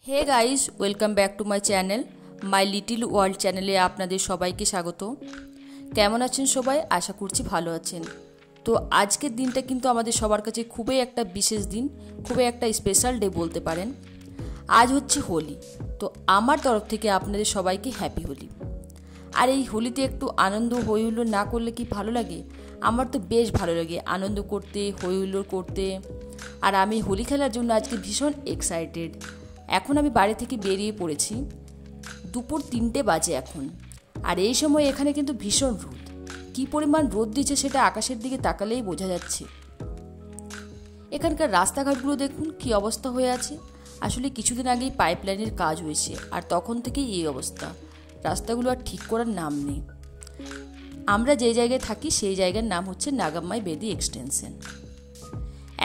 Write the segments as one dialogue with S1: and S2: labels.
S1: Hey guys, welcome back to my channel my little world চ্যানেলে আপনাদের সবাইকে স্বাগত। কেমন আছেন সবাই? আশা করছি ভালো আছেন। তো আজকের দিনটা কিন্তু আমাদের সবার কাছে খুবই একটা বিশেষ দিন, খুবই একটা স্পেশাল ডে বলতে পারেন। আজ হচ্ছে হোলি। তো আমার তরফ থেকে আপনাদের সবাইকে হ্যাপি হোলি। আর এই হোলিতে একটু আনন্দ হই হুল্লোড় না করলে কি ভালো লাগে? আমার তো বেশ ভালো লাগে আনন্দ করতে, হই হুল্লোড় করতে। আর আমি হোলি খেলার জন্য আজকে ভীষণ এক্সাইটেড। এখন আমি বাড়ি থেকে বেরিয়ে পড়েছি, দুপুর 3টে বাজে এখন। আর এই সময় এখানে কিন্তু ভীষণ রোদ, কী পরিমাণ রোদ দিচ্ছে সেটা আকাশের দিকে তাকালেই বোঝা যাচ্ছে। এখানকার রাস্তাঘাটগুলো দেখুন কী অবস্থা হয়ে আছে। আসলে কিছুদিন আগেই পাইপলাইনের কাজ হয়েছে, আর তখন থেকেই এই অবস্থা। রাস্তাগুলো আর ঠিক করার নাম নেই। আমরা যে জায়গায় থাকি সেই জায়গার নাম হচ্ছে নাগাম্মাই বেদি এক্সটেনশন।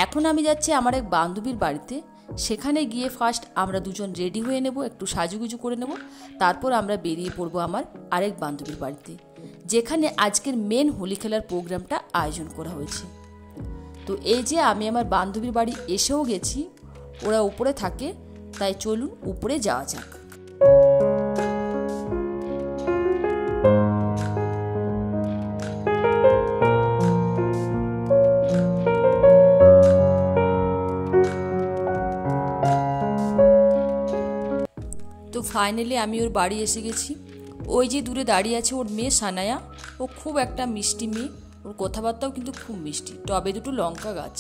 S1: এখন আমি যাচ্ছি আমার এক বান্ধবীর বাড়িতে। সেখানে গিয়ে ফার্স্ট আমরা দুজন রেডি হয়ে নেব, একটু সাজুগুজু করে নেব, তারপর আমরা বেরিয়ে পড়বো আমার আরেক বান্ধবীর বাড়িতে, যেখানে আজকের মেন হোলি খেলার প্রোগ্রামটা আয়োজন করা হয়েছে। তো এই যে আমি আমার বান্ধবীর বাড়ি এসেও গেছি, ওরা উপরে থাকে, তাই চলুন উপরে যাওয়া যাক। তো ফাইনালি আমি ওর বাড়ি এসে গেছি। ওই যে দূরে দাঁড়িয়ে আছে ওর মেয়ে সানায়া। ও খুব একটা মিষ্টি মেয়ে, ওর কথাবার্তাও কিন্তু খুব মিষ্টি। টবে দুটো লঙ্কা গাছ,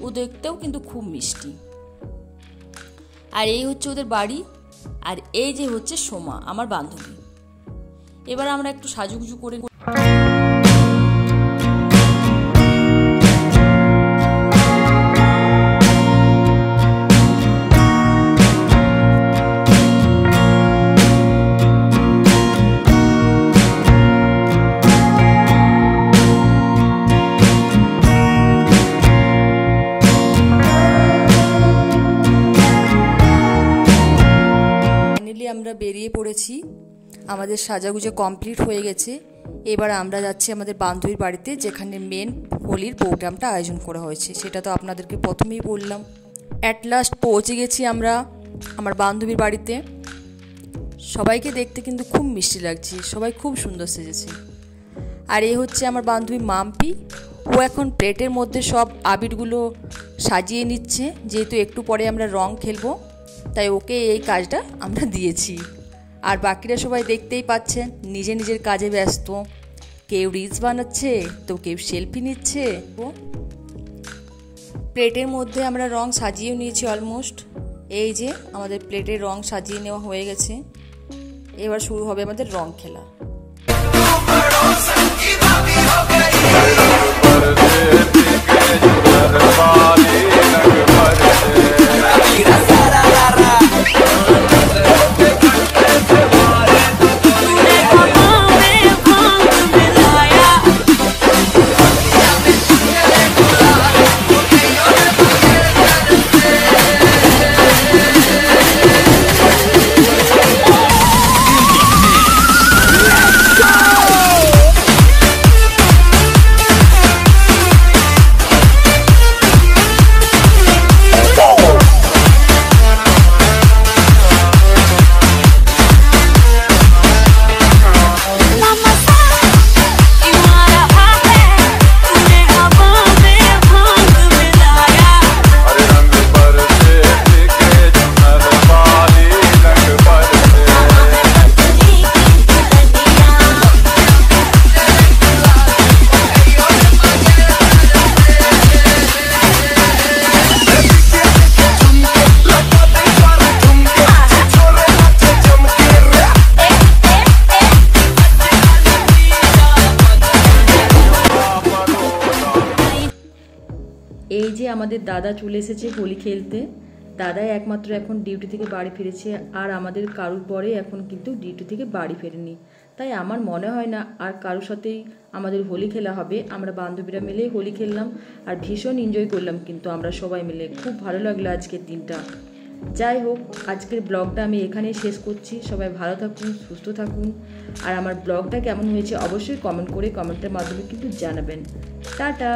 S1: ও দেখতেও কিন্তু খুব মিষ্টি। আর এই হচ্ছে ওদের বাড়ি। আর এই যে হচ্ছে সোমা, আমার বান্ধবী। এবার আমরা একটু সাজুগুজু করে আমরা বেরিয়ে পড়েছি। আমাদের সাজাগুজা কমপ্লিট হয়ে গেছে। এবার আমরা যাচ্ছি আমাদের বান্ধবীর বাড়িতে, যেখানে মেন হোলির প্রোগ্রামটা আয়োজন করা হয়েছে। সেটা তো আপনাদেরকে প্রথমেই বললাম। অ্যাট লাস্ট পৌঁছে গেছি আমরা আমার বান্ধবীর বাড়িতে। সবাইকে দেখতে কিন্তু খুব মিষ্টি লাগছে, সবাই খুব সুন্দর সেজেছে। আর এই হচ্ছে আমার বান্ধবী মাম্পি। ও এখন প্লেটের মধ্যে সব আবিরগুলো সাজিয়ে নিচ্ছে, যেহেতু একটু পরে আমরা রং খেলবো, তাই ওকে এই কাজটা আমরা দিয়েছি। আর বাকিরা সবাই দেখতেই পাচ্ছেন নিজে নিজের কাজে ব্যস্ত। কেউ রিলস বানাচ্ছে, তো কেউ সেলফি নিচ্ছে। প্লেটের মধ্যে আমরা রং সাজিয়েও নিয়েছি অলমোস্ট। এই যে আমাদের প্লেটের রং সাজিয়ে নেওয়া হয়ে গেছে। এবার শুরু হবে আমাদের রং খেলা। এই যে আমাদের দাদা চলে এসেছে হোলি খেলতে। দাদাই একমাত্র এখন ডিউটি থেকে বাড়ি ফিরেছে, আর আমাদের কারুর পরে এখন কিন্তু ডিউটি থেকে বাড়ি ফেরেনি। তাই আমার মনে হয় না আর কারোর সাথেই আমাদের হোলি খেলা হবে। আমরা বান্ধবীরা মিলেই হোলি খেললাম, আর ভীষণ এনজয় করলাম কিন্তু আমরা সবাই মিলে। খুব ভালো লাগলো আজকের দিনটা। যাই হোক, আজকের ব্লগটা আমি এখানেই শেষ করছি। সবাই ভালো থাকুন, সুস্থ থাকুন। আর আমার ব্লগটা কেমন হয়েছে অবশ্যই কমেন্ট করে কমেন্টের মাধ্যমে কিন্তু জানাবেন। টাটা।